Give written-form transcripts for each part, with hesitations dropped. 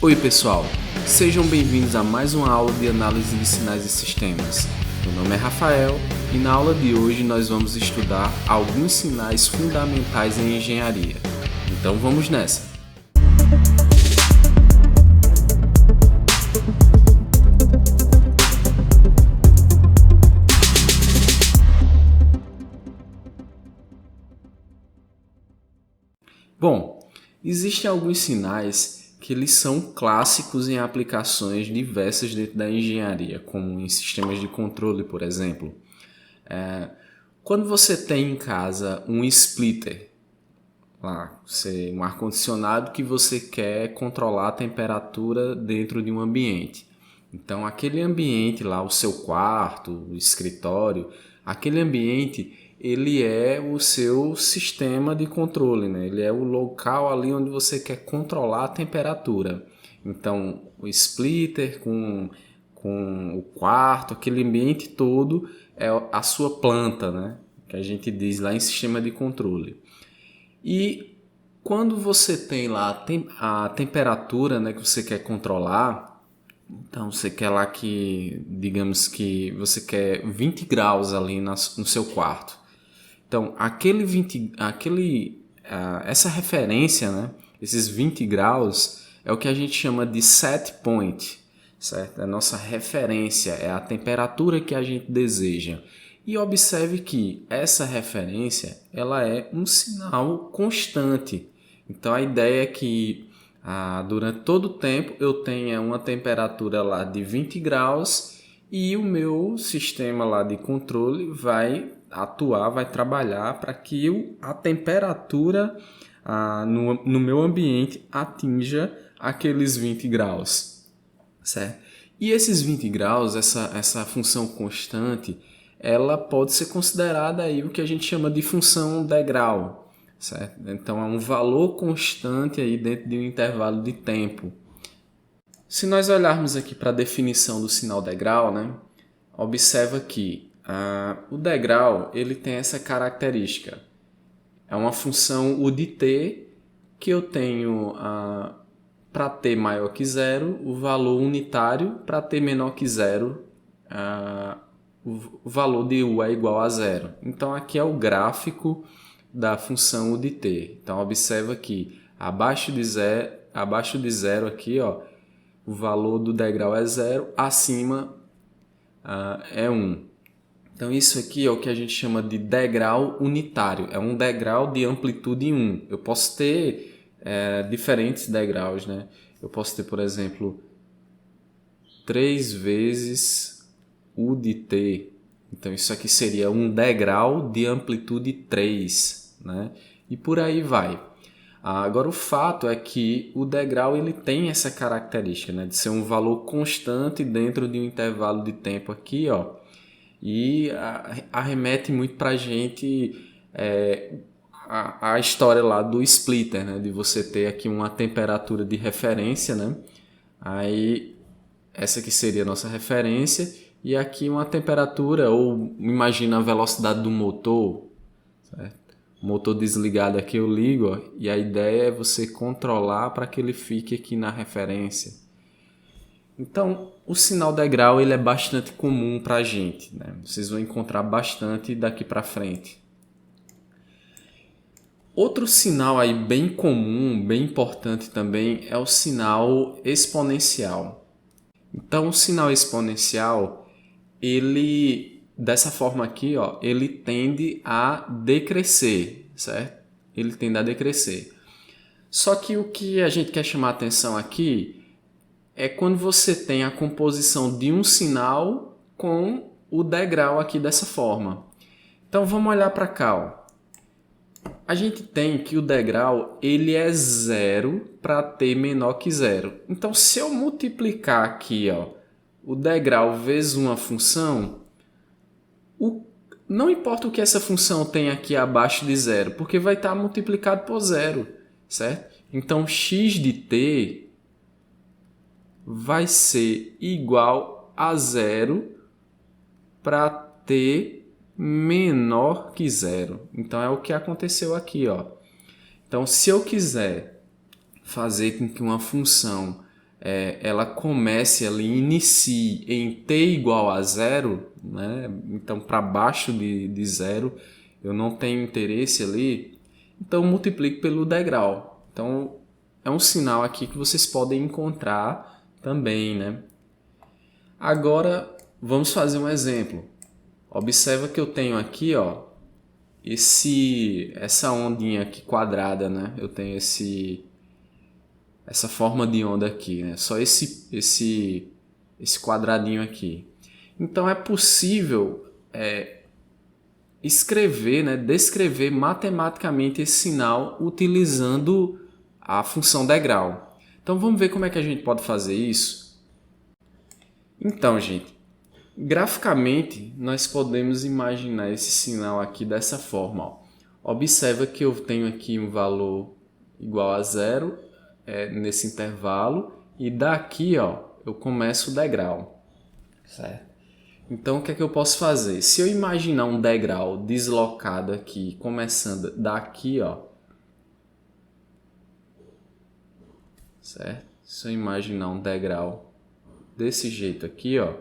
Oi pessoal, sejam bem-vindos a mais uma aula de análise de sinais e sistemas. Meu nome é Rafael e na aula de hoje nós vamos estudar alguns sinais fundamentais em engenharia. Então vamos nessa! Bom, existem alguns sinais que eles são clássicos em aplicações diversas dentro da engenharia, como em sistemas de controle, por exemplo. Quando você tem em casa um splitter, um ar-condicionado que você quer controlar a temperatura dentro de um ambiente. Então, aquele ambiente lá, o seu quarto, o escritório, aquele ambiente, ele é o seu sistema de controle, né? Ele é o local ali onde você quer controlar a temperatura. Então, o splitter com o quarto, aquele ambiente todo é a sua planta, né? Que a gente diz lá em sistema de controle. E quando você tem lá a temperatura, né, que você quer controlar, então você quer lá que, digamos que você quer 20 graus ali no seu quarto. Então, essa referência, né, esses 20 graus, é o que a gente chama de set point, certo? É a nossa referência, é a temperatura que a gente deseja. E observe que essa referência, ela é um sinal constante. Então, a ideia é que durante todo o tempo eu tenha uma temperatura lá de 20 graus e o meu sistema lá de controle vai atuar, vai trabalhar para que a temperatura no meu ambiente atinja aqueles 20 graus, certo? E esses 20 graus, essa função constante, ela pode ser considerada aí o que a gente chama de função degrau, certo? Então é um valor constante aí dentro de um intervalo de tempo. Se nós olharmos aqui para a definição do sinal degrau, né, observa que o degrau ele tem essa característica. É uma função U de t que eu tenho para t maior que zero, o valor unitário, para t menor que zero, o valor de u é igual a zero. Então aqui é o gráfico da função U de t. Então observa que abaixo de zero aqui, ó, o valor do degrau é zero, acima é 1. Então isso aqui é o que a gente chama de degrau unitário. É um degrau de amplitude 1. Eu posso ter diferentes degraus, né? Eu posso ter, por exemplo, 3 vezes U de t. Então isso aqui seria um degrau de amplitude 3, né? E por aí vai. Agora o fato é que o degrau ele tem essa característica, né, de ser um valor constante dentro de um intervalo de tempo aqui, ó, e arremete muito para a gente a história lá do splitter, né, de você ter aqui uma temperatura de referência, né, aí essa aqui seria a nossa referência e aqui uma temperatura, ou imagina a velocidade do motor, certo? O motor desligado aqui eu ligo, ó, e a ideia é você controlar para que ele fique aqui na referência. Então, o sinal degrau ele é bastante comum para a gente, né? Vocês vão encontrar bastante daqui para frente. Outro sinal aí bem comum, bem importante também, é o sinal exponencial. Então, o sinal exponencial, ele dessa forma aqui, ó, ele tende a decrescer, certo? Ele tende a decrescer. Só que o que a gente quer chamar a atenção aqui é quando você tem a composição de um sinal com o degrau aqui dessa forma. Então vamos olhar para cá, ó. A gente tem que o degrau ele é 0 para t menor que 0. Então se eu multiplicar aqui, ó, o degrau vezes uma função, não importa o que essa função tem aqui abaixo de 0, porque vai estar multiplicado por 0, certo? Então x de t vai ser igual a 0 para t menor que 0. Então é o que aconteceu aqui, ó. Então se eu quiser fazer com que uma função ela comece ali, inicie em t igual a zero, né? Então para baixo de zero eu não tenho interesse ali, então multiplique pelo degrau. Então é um sinal aqui que vocês podem encontrar também, né? Agora vamos fazer um exemplo. Observa que eu tenho aqui, ó, essa ondinha aqui quadrada, né? Eu tenho essa forma de onda aqui, né? Só esse quadradinho aqui. Então é possível escrever, né? Descrever matematicamente esse sinal utilizando a função degrau. Então vamos ver como é que a gente pode fazer isso? Então, gente, graficamente nós podemos imaginar esse sinal aqui dessa forma, ó. Observa que eu tenho aqui um valor igual a zero nesse intervalo, e daqui, ó, eu começo o degrau, certo? Então o que é que eu posso fazer? Se eu imaginar um degrau deslocado aqui, começando daqui, ó, certo? Se eu imaginar um degrau desse jeito aqui, ó,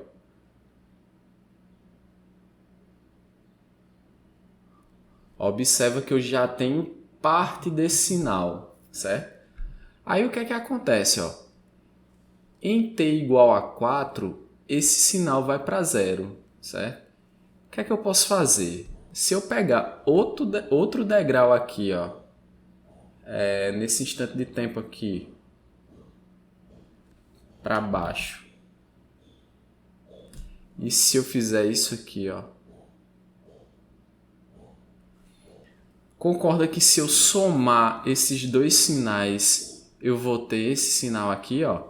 observa que eu já tenho parte desse sinal, certo? Aí o que é que acontece, ó? Em t igual a 4, esse sinal vai para zero, certo? O que é que eu posso fazer? Se eu pegar outro degrau aqui, ó, nesse instante de tempo aqui, para baixo, e se eu fizer isso aqui, ó, concorda que se eu somar esses dois sinais, eu vou ter esse sinal aqui, ó,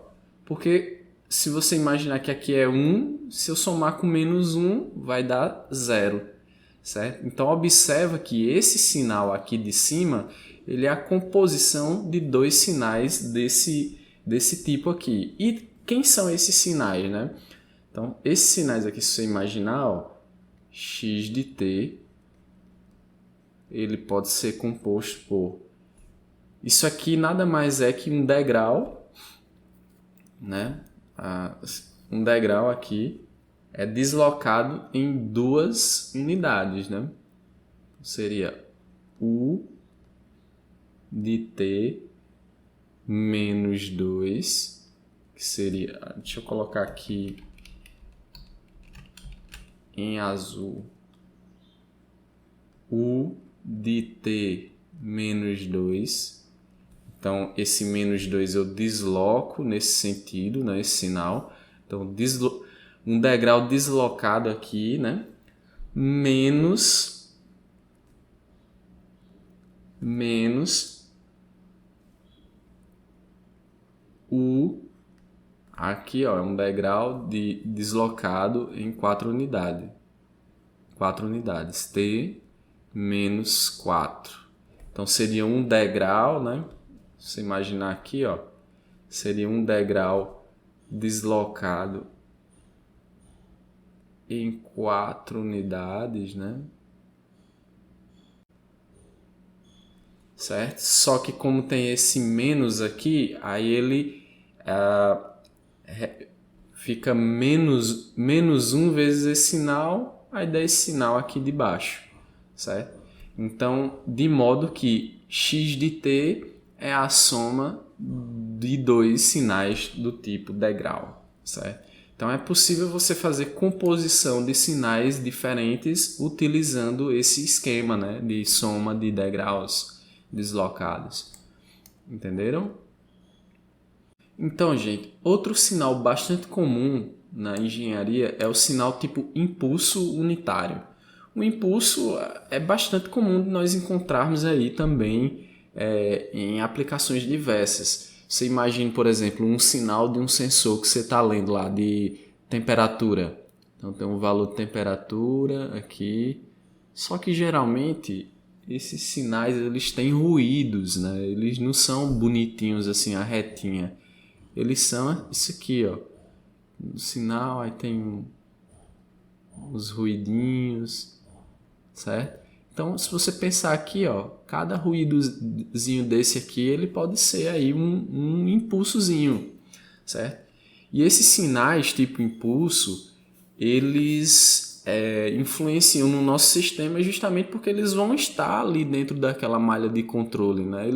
porque se você imaginar que aqui é 1, se eu somar com menos 1, vai dar 0, certo? Então, observa que esse sinal aqui de cima, ele é a composição de dois sinais desse tipo aqui. E quem são esses sinais, né? Então, esses sinais aqui, se você imaginar, ó, x de t, ele pode ser composto por... Isso aqui nada mais é que um degrau, né? Um degrau aqui é deslocado em duas unidades, né? Seria u de t menos 2, que seria... Deixa eu colocar aqui em azul. U de t menos 2. Então, esse menos 2 eu desloco nesse sentido, né, esse sinal. Então, um degrau deslocado aqui, né, menos o... Aqui, ó, é um degrau deslocado em 4 unidades. 4 unidades. T menos 4. Então, seria um degrau, né? Se você imaginar aqui, ó, seria um degrau deslocado em 4 unidades, né? Certo? Só que como tem esse menos aqui, aí ele fica menos 1 vezes esse sinal, aí dá esse sinal aqui de baixo, certo? Então, de modo que x de t é a soma de dois sinais do tipo degrau, certo? Então, é possível você fazer composição de sinais diferentes utilizando esse esquema, né, de soma de degraus deslocados. Entenderam? Então, gente, outro sinal bastante comum na engenharia é o sinal tipo impulso unitário. O impulso é bastante comum de nós encontrarmos aí também em aplicações diversas. Você imagina, por exemplo, um sinal de um sensor que você está lendo lá de temperatura. Então tem um valor de temperatura aqui. Só que geralmente esses sinais eles têm ruídos, né? Eles não são bonitinhos assim, a retinha. Eles são isso aqui, ó. No sinal aí tem os ruidinhos, certo? Então, se você pensar aqui, ó, cada ruídozinho desse aqui, ele pode ser aí um impulsozinho, certo? E esses sinais, tipo impulso, eles influenciam no nosso sistema justamente porque eles vão estar ali dentro daquela malha de controle, né?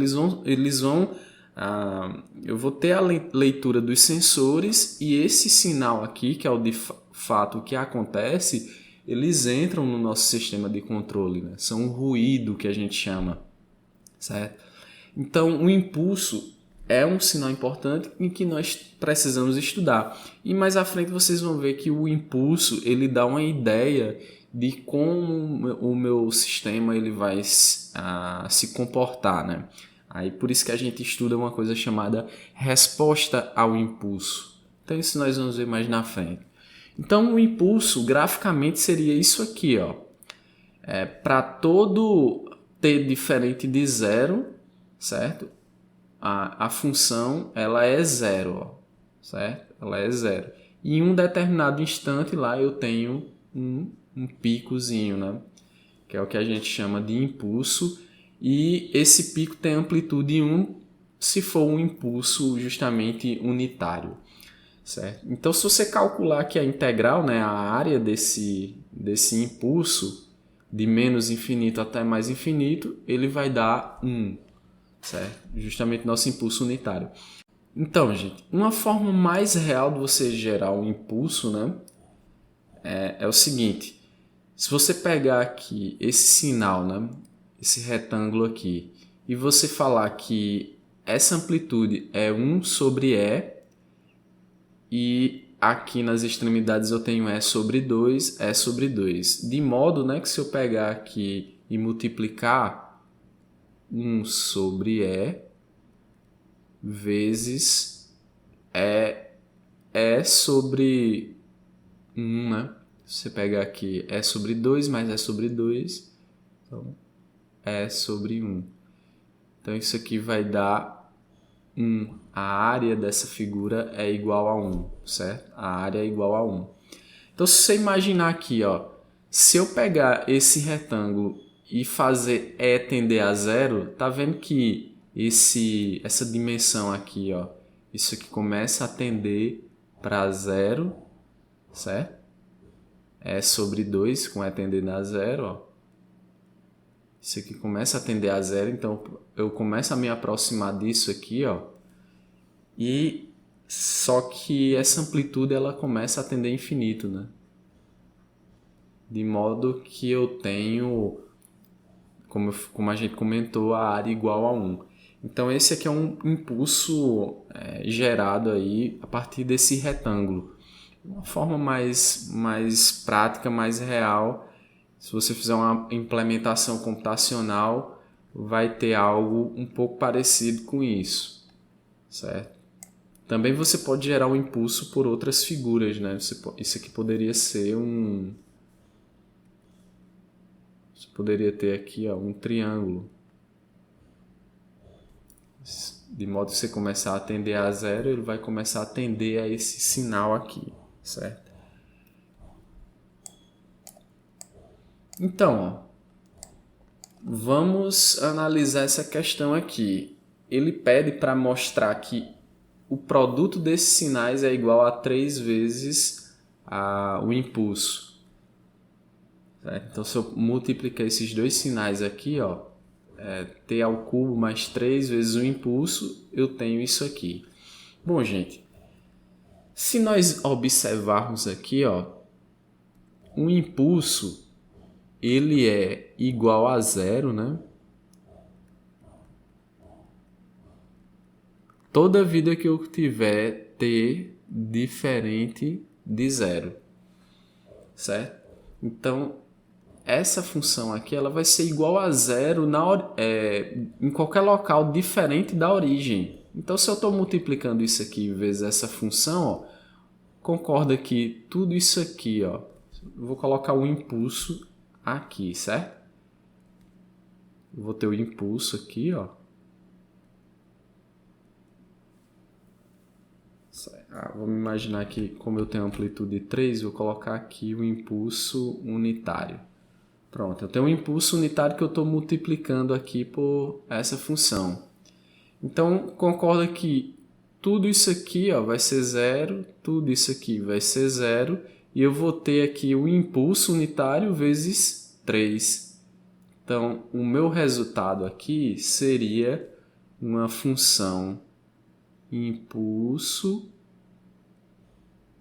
Eu vou ter a leitura dos sensores e esse sinal aqui, que é o de fato que acontece, eles entram no nosso sistema de controle, né? São um ruído que a gente chama, certo? Então, o impulso é um sinal importante em que nós precisamos estudar. E mais à frente vocês vão ver que o impulso ele dá uma ideia de como o meu sistema ele vai se comportar, né? Aí por isso que a gente estuda uma coisa chamada resposta ao impulso. Então isso nós vamos ver mais na frente. Então o impulso graficamente seria isso aqui, ó. Para todo t diferente de zero, certo? A função ela é zero, ó, certo? Ela é zero. E em um determinado instante lá eu tenho um picozinho, né? Que é o que a gente chama de impulso. E esse pico tem amplitude 1 se for um impulso justamente unitário, certo? Então, se você calcular aqui a integral, né, a área desse impulso de menos infinito até mais infinito, ele vai dar 1, certo? Justamente nosso impulso unitário. Então, gente, uma forma mais real de você gerar um impulso, né, é o seguinte. Se você pegar aqui esse sinal, né, esse retângulo aqui, e você falar que essa amplitude é 1 sobre e aqui nas extremidades eu tenho E sobre 2, E sobre 2. De modo, né, que se eu pegar aqui e multiplicar 1 sobre E vezes E sobre 1, né? Se você pegar aqui E sobre 2 mais E sobre 2, então E sobre 1. Então isso aqui vai dar 1. A área dessa figura é igual a 1, certo? A área é igual a 1. Então se você imaginar aqui, ó, se eu pegar esse retângulo e fazer E tender a zero, tá vendo que essa dimensão aqui, ó, isso aqui começa a tender para zero, certo? E sobre 2 com E tendendo a zero, ó. Isso aqui começa a tender a zero, então eu começo a me aproximar disso aqui, ó. E só que essa amplitude ela começa a tender a infinito, né? De modo que eu tenho, como a gente comentou, a área igual a 1. Então esse aqui é um impulso gerado aí a partir desse retângulo. Uma forma mais prática, mais real, se você fizer uma implementação computacional, vai ter algo um pouco parecido com isso, certo? Também você pode gerar um impulso por outras figuras, né? Isso aqui poderia ser você poderia ter aqui, ó, um triângulo. De modo que você começar a tender a zero, ele vai começar a tender a esse sinal aqui, certo? Então, ó, vamos analisar essa questão aqui. Ele pede para mostrar que o produto desses sinais é igual a 3 vezes o impulso. Certo? Então, se eu multiplicar esses dois sinais aqui, ó, t ao cubo mais 3 vezes o impulso, eu tenho isso aqui. Bom, gente, se nós observarmos aqui, ó, um impulso ele é igual a zero, né? Toda vida que eu tiver t diferente de zero, certo? Então, essa função aqui ela vai ser igual a zero em qualquer local diferente da origem. Então, se eu estou multiplicando isso aqui vezes essa função, ó, concorda que tudo isso aqui, ó, eu vou colocar o impulso aqui, certo? Eu vou ter o impulso aqui, ó. Vamos imaginar que, como eu tenho amplitude 3, vou colocar aqui o impulso unitário. Pronto, eu tenho um impulso unitário que eu estou multiplicando aqui por essa função. Então, concorda que tudo isso aqui ó, vai ser zero, tudo isso aqui vai ser zero, e eu vou ter aqui o impulso unitário vezes 3. Então, o meu resultado aqui seria uma função impulso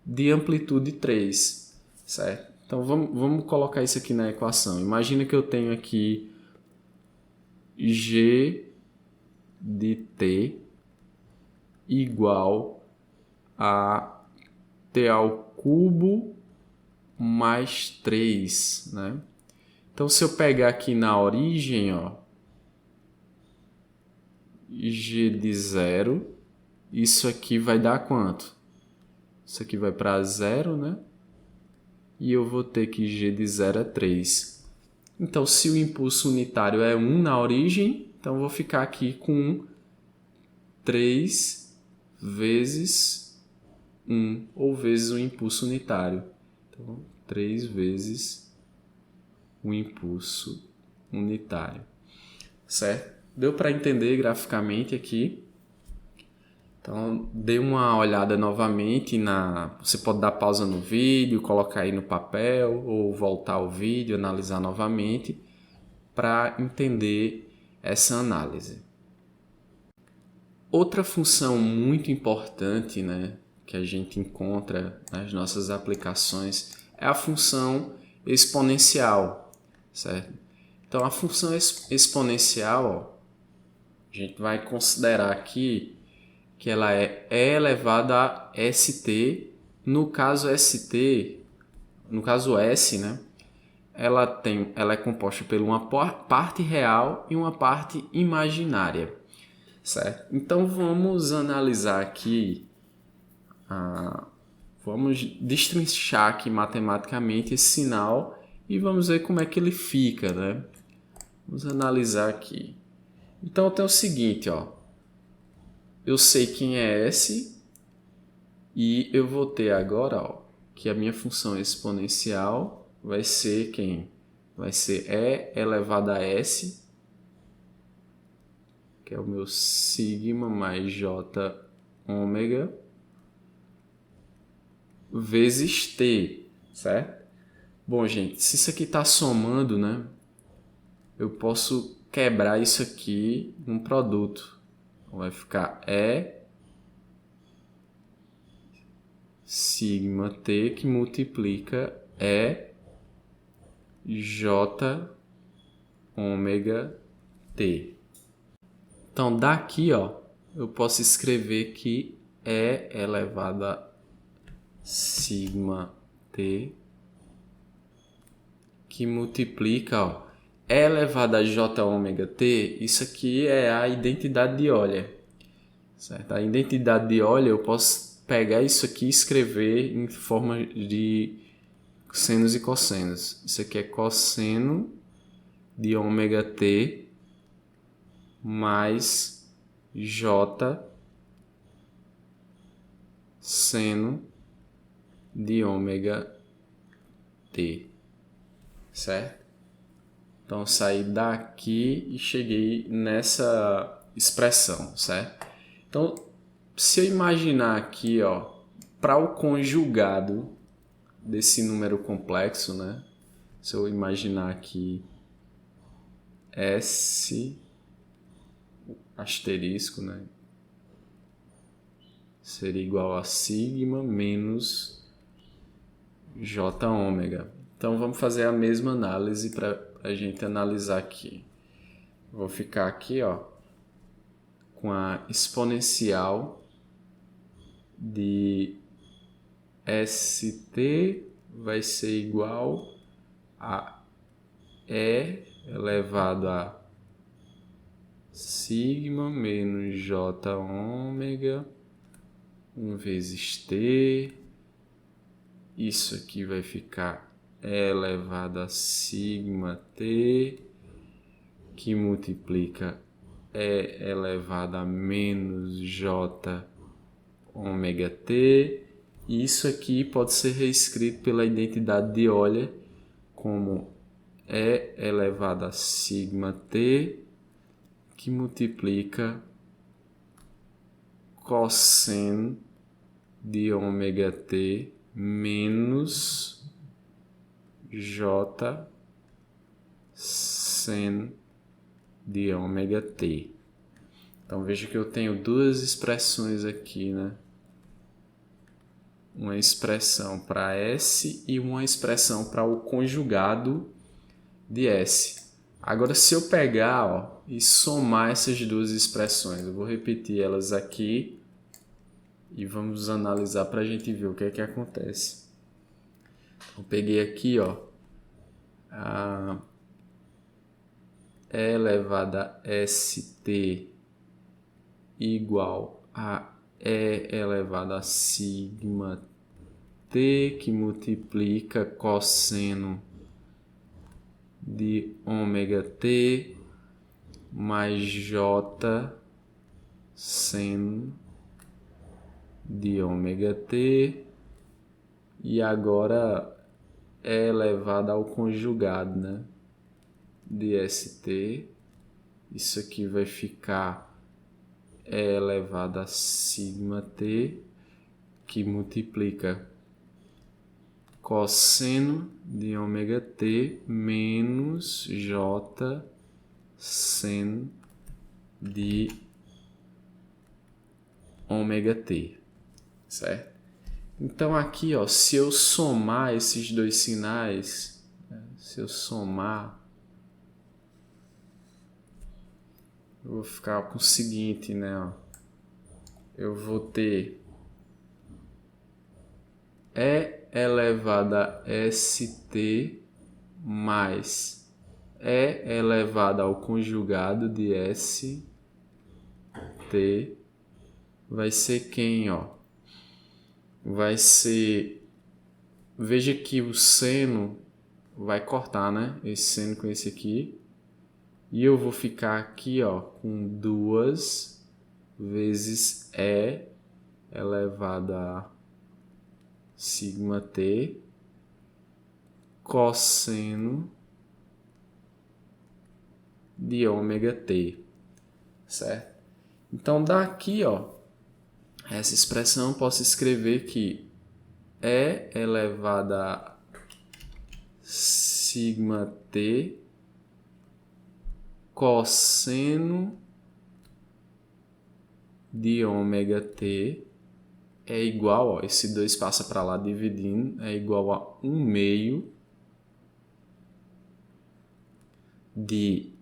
de amplitude 3, certo? Então, vamos colocar isso aqui na equação. Imagina que eu tenho aqui G de T igual a T ao cubo mais 3, né? Então, se eu pegar aqui na origem, ó, G de 0, isso aqui vai dar quanto? Isso aqui vai para 0, né? E eu vou ter que G de 0 é 3. Então, se o impulso unitário é 1 na origem, então eu vou ficar aqui com 3 vezes 1, ou vezes o impulso unitário. Então, 3 vezes o impulso unitário. Certo? Deu para entender graficamente aqui? Então, dê uma olhada novamente Você pode dar pausa no vídeo, colocar aí no papel, ou voltar ao vídeo, analisar novamente, para entender essa análise. Outra função muito importante, né, que a gente encontra nas nossas aplicações é a função exponencial, certo? Então, a função exponencial, ó, a gente vai considerar aqui que ela é E elevado a ST. No caso S, né? Ela é composta por uma parte real e uma parte imaginária, certo? Então vamos analisar aqui, vamos destrinchar aqui matematicamente esse sinal e vamos ver como é que ele fica, né? Vamos analisar aqui. Então tem o seguinte, ó. Eu sei quem é S e eu vou ter agora, ó, que a minha função exponencial vai ser quem? Vai ser E elevado a S, que é o meu sigma mais J ômega, vezes T, certo? Bom, gente, se isso aqui está somando, né? Eu posso quebrar isso aqui num produto. Vai ficar E sigma T que multiplica E J ômega T. Então, daqui, ó, eu posso escrever que E elevado a sigma T que multiplica, ó, E elevado a J ômega T, isso aqui é a identidade de Euler, certo? A identidade de Euler eu posso pegar isso aqui e escrever em forma de senos e cossenos. Isso aqui é cosseno de ômega T mais J seno de ômega T, certo? Então, eu saí daqui e cheguei nessa expressão, certo? Então, se eu imaginar aqui, ó, para o conjugado desse número complexo, né? Se eu imaginar aqui S asterisco, né? Seria igual a sigma menos J ômega. Então, vamos fazer a mesma análise para a gente analisar aqui. Vou ficar aqui, ó, com a exponencial de ST vai ser igual a E elevado a sigma menos J ômega 1 vezes T. Isso aqui vai ficar E elevado a sigma T, que multiplica E elevado a menos J ômega T. E isso aqui pode ser reescrito pela identidade de Euler como E elevado a sigma T, que multiplica cosseno de ômega t menos j seno de ômega t. Então veja que eu tenho duas expressões aqui, né? Uma expressão para S e uma expressão para o conjugado de S. Agora, se eu pegar, ó, e somar essas duas expressões, eu vou repetir elas aqui e vamos analisar para a gente ver o que é que acontece. Eu peguei aqui, ó, a E elevado a st igual a E elevado a sigma t, que multiplica cosseno de ômega t mais j seno de ômega t, e agora é elevado ao conjugado, né, de st. Isso aqui vai ficar E elevado a sigma t, que multiplica cosseno de ômega t menos j seno de ômega t, certo? Então aqui, ó, se eu somar esses dois sinais, se eu somar, eu vou ficar com o seguinte, né, ó, eu vou ter E elevado a st mais E elevado ao conjugado de st vai ser quem, ó? Vai ser... Veja que o seno vai cortar, né? Esse seno com esse aqui. E eu vou ficar aqui, ó, com 2 vezes E elevado a sigma t cosseno de ômega t, certo? Então daqui, ó, essa expressão eu posso escrever que E elevado a sigma t cosseno de ômega t é igual, ó, esse 2 passa para lá dividindo, é igual a 1 meio de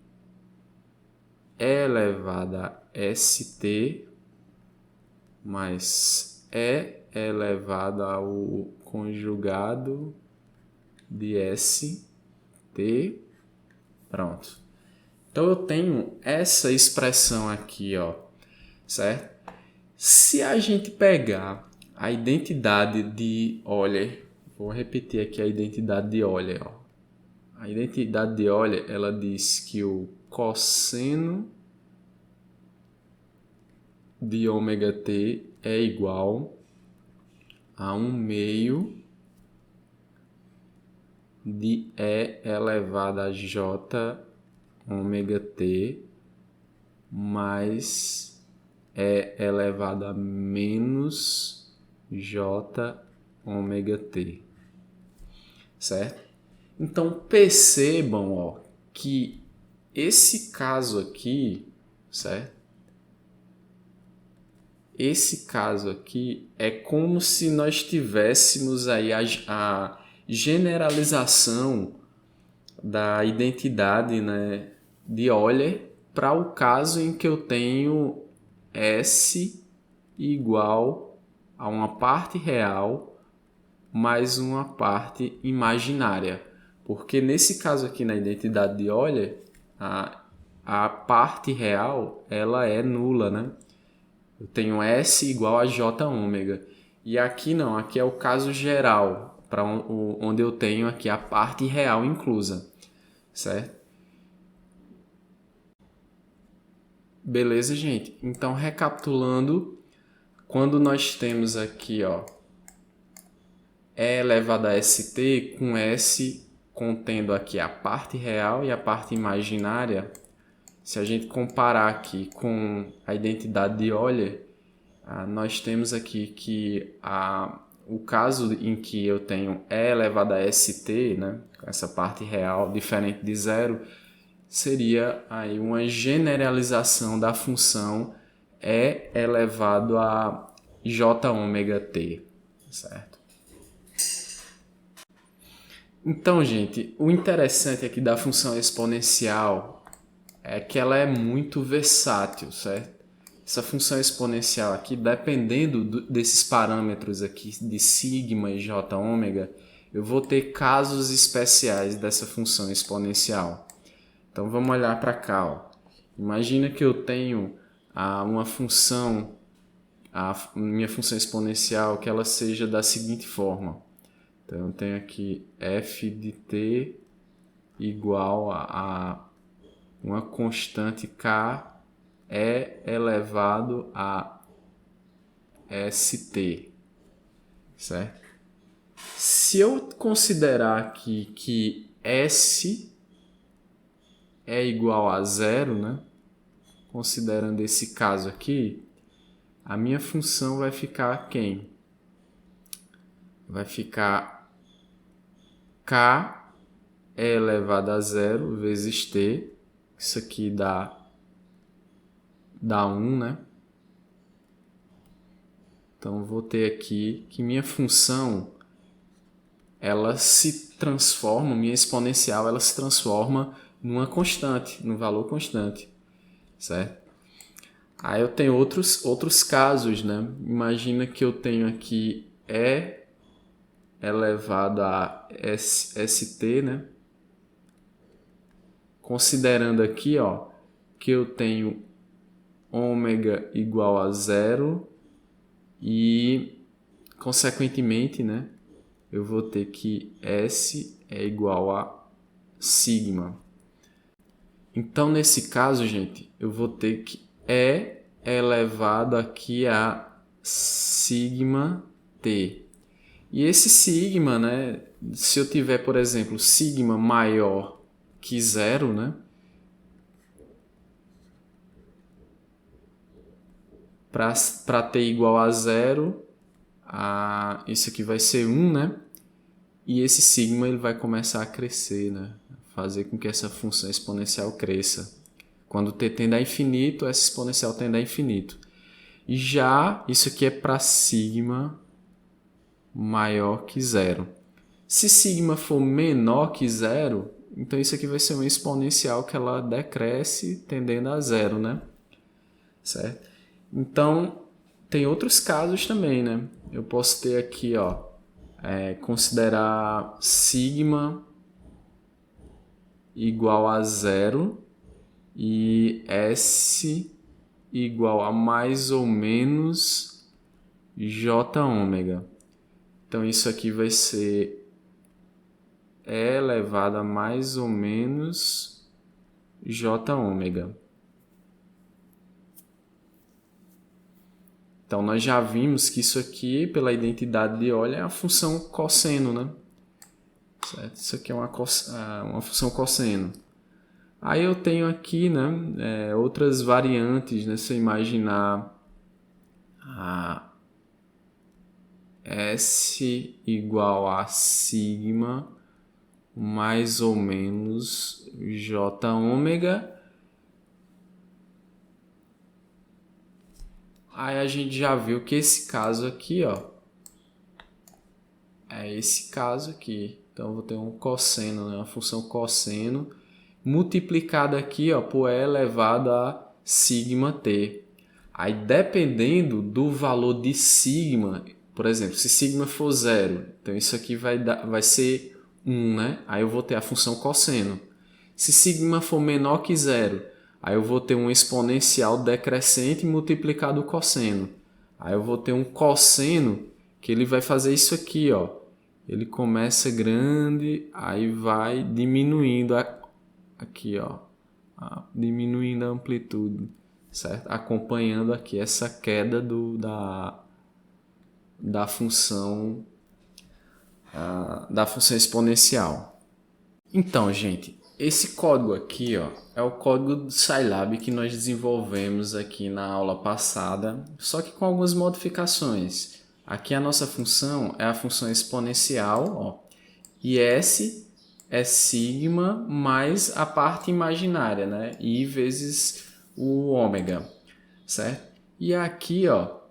E elevado a st mais E elevado ao conjugado de st. Pronto. Então eu tenho essa expressão aqui, ó, certo? Se a gente pegar a identidade de Euler, vou repetir aqui a identidade de Euler, ó. A identidade de Euler, ela diz que o cosseno de ômega t é igual a 1 meio de E elevado a j ômega t mais E elevado a menos j ômega t, certo? Então percebam, ó, que esse caso aqui, certo? Esse caso aqui é como se nós tivéssemos aí a generalização da identidade, né, de Euler para o caso em que eu tenho S igual a uma parte real mais uma parte imaginária. Porque nesse caso aqui na identidade de Euler, a parte real ela é nula, né? Eu tenho S igual a J ômega. E aqui não, aqui é o caso geral, para onde eu tenho aqui a parte real inclusa, certo? Beleza, gente? Então, recapitulando, quando nós temos aqui, ó, E elevado a st com S contendo aqui a parte real e a parte imaginária, se a gente comparar aqui com a identidade de Euler, nós temos aqui que o caso em que eu tenho e elevado a st, né, essa parte real diferente de zero, seria aí uma generalização da função e elevado a jωt, certo? Então, gente, o interessante aqui da função exponencial é que ela é muito versátil, certo? Essa função exponencial aqui, dependendo desses parâmetros aqui de sigma e jω, eu vou ter casos especiais dessa função exponencial. Então vamos olhar para cá. Ó. Imagina que eu tenho uma função, minha função exponencial, que ela seja da seguinte forma. Então eu tenho aqui f de t igual a uma constante k e elevado a st, certo? Se eu considerar aqui que s é igual a zero, né? Considerando esse caso aqui, a minha função vai ficar quem? Vai ficar k elevado a zero vezes t. Isso aqui dá 1, né? Então, vou ter aqui que minha função, ela se transforma, minha exponencial, ela se transforma numa constante, num valor constante, certo? Aí eu tenho outros casos, né? Imagina que eu tenho aqui e elevado a st, né? Considerando aqui, ó, que eu tenho ômega igual a zero e, consequentemente, né, eu vou ter que S é igual a sigma. Então, nesse caso, gente, eu vou ter que E elevado aqui a sigma t. E esse sigma, né, se eu tiver, por exemplo, sigma maior que zero, né, para t igual a zero, isso aqui vai ser 1, né? E esse sigma ele vai começar a crescer, né? Fazer com que essa função exponencial cresça. Quando t tende a infinito, essa exponencial tende a infinito. E já isso aqui é para sigma maior que zero. Se sigma for menor que zero, então isso aqui vai ser uma exponencial que ela decresce tendendo a zero, né? Certo? Então, tem outros casos também, né? Eu posso ter aqui, ó, considerar sigma igual a zero e S igual a mais ou menos jω. Então, isso aqui vai ser E elevado a mais ou menos jω. Então, nós já vimos que isso aqui, pela identidade de Euler, é a função cosseno, né? Certo? Isso aqui é uma função cosseno. Aí eu tenho aqui, né, outras variantes, né? Se eu imaginar a S igual a sigma mais ou menos jω. Aí a gente já viu que esse caso aqui, ó, é esse caso aqui. Então eu vou ter um cosseno, né, uma função cosseno multiplicada aqui, ó, por E elevado a sigma t. Aí dependendo do valor de sigma, por exemplo, se sigma for zero, então isso aqui vai ser 1, né? Aí eu vou ter a função cosseno. Se sigma for menor que zero, aí eu vou ter um exponencial decrescente multiplicado o cosseno. Aí eu vou ter um cosseno que ele vai fazer isso aqui, ó. Ele começa grande, aí vai diminuindo aqui, ó, diminuindo a amplitude, certo? Acompanhando aqui essa queda da função exponencial. Então, gente, esse código aqui, ó, é o código do Scilab que nós desenvolvemos aqui na aula passada, só que com algumas modificações. Aqui a nossa função é a função exponencial, ó, e S é sigma mais a parte imaginária, né? I vezes o ômega, certo? E aqui, ó,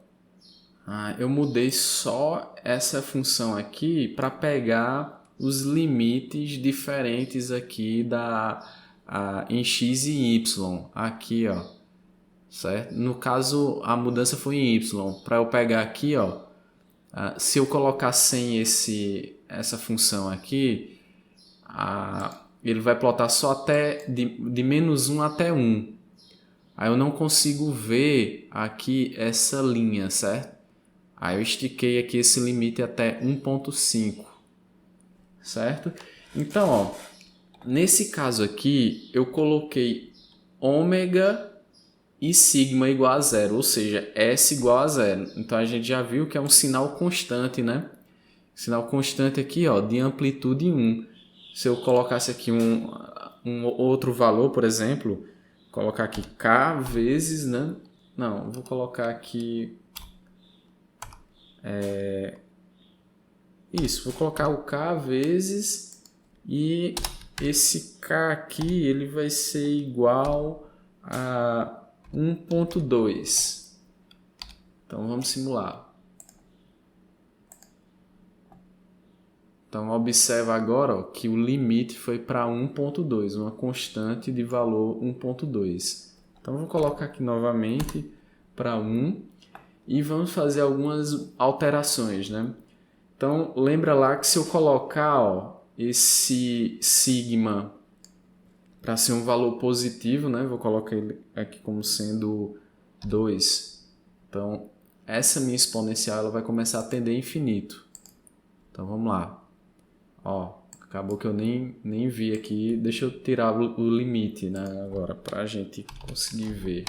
eu mudei só essa função aqui para pegar os limites diferentes aqui em x e y. Aqui, ó, certo? No caso, a mudança foi em y. Para eu pegar aqui, ó, se eu colocar sem essa função aqui, ele vai plotar só até de menos 1 até 1. Aí eu não consigo ver aqui essa linha, certo? Aí eu estiquei aqui esse limite até 1.5, certo? Então, ó, nesse caso aqui, eu coloquei ômega e sigma igual a zero, ou seja, S igual a zero. Então a gente já viu que é um sinal constante, né? Sinal constante aqui, ó, de amplitude 1. Se eu colocasse aqui um outro valor, por exemplo, colocar aqui K vezes, né? Não, vou colocar aqui... Isso, vou colocar o K vezes e esse K aqui ele vai ser igual a 1.2. Então vamos simular. Então observa agora, ó, que o limite foi para 1.2, uma constante de valor 1.2. Então vou colocar aqui novamente para 1 e vamos fazer algumas alterações, né? Então lembra lá que se eu colocar, ó, esse sigma para ser um valor positivo, né? Vou colocar ele aqui como sendo 2. Então essa minha exponencial ela vai começar a tender a infinito. Então vamos lá. Ó, acabou que eu nem vi aqui. Deixa eu tirar o limite, né, agora, para a gente conseguir ver.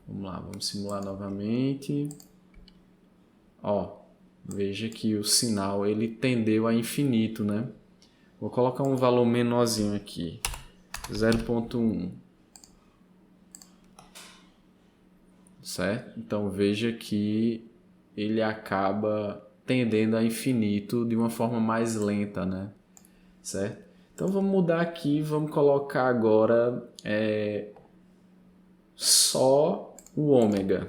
Vamos lá, vamos simular novamente. Ó, veja que o sinal ele tendeu a infinito, né? Vou colocar um valor menorzinho aqui, 0.1. Certo? Então veja que ele acaba tendendo a infinito de uma forma mais lenta, né? Certo? Então vamos mudar aqui, vamos colocar agora só o ômega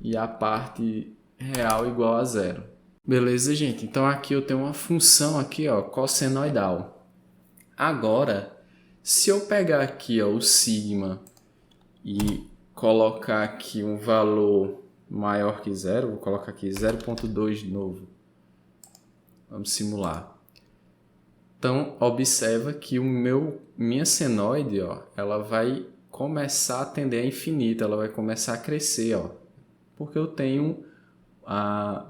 e a parte real igual a zero. Beleza, gente? Então aqui eu tenho uma função aqui, ó, cossenoidal. Agora, se eu pegar aqui, ó, o sigma e colocar aqui um valor maior que zero, vou colocar aqui 0.2 de novo. Vamos simular. Então, observa que minha senoide, ó, ela vai começar a tender a infinito, ela vai começar a crescer, ó, porque eu tenho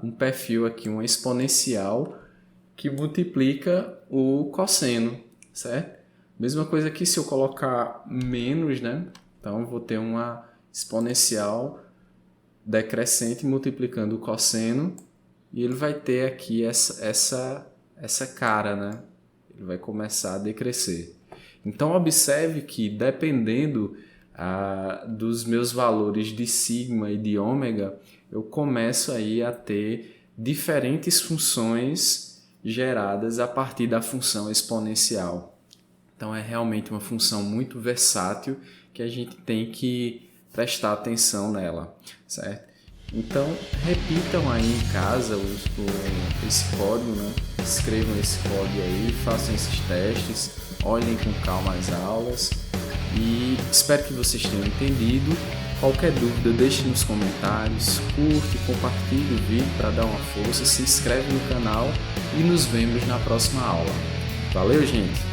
um perfil aqui, uma exponencial que multiplica o cosseno, certo? Mesma coisa aqui se eu colocar menos, né? Então, eu vou ter uma exponencial decrescente multiplicando o cosseno e ele vai ter aqui essa cara, né? Ele vai começar a decrescer. Então observe que dependendo dos meus valores de sigma e de ômega, eu começo aí a ter diferentes funções geradas a partir da função exponencial. Então é realmente uma função muito versátil que a gente tem que prestar atenção nela, certo? Então repitam aí em casa esse código, né? Escrevam esse código aí, façam esses testes, olhem com calma as aulas e espero que vocês tenham entendido. Qualquer dúvida deixe nos comentários, curte, compartilhe o vídeo para dar uma força, se inscreve no canal e nos vemos na próxima aula. Valeu, gente!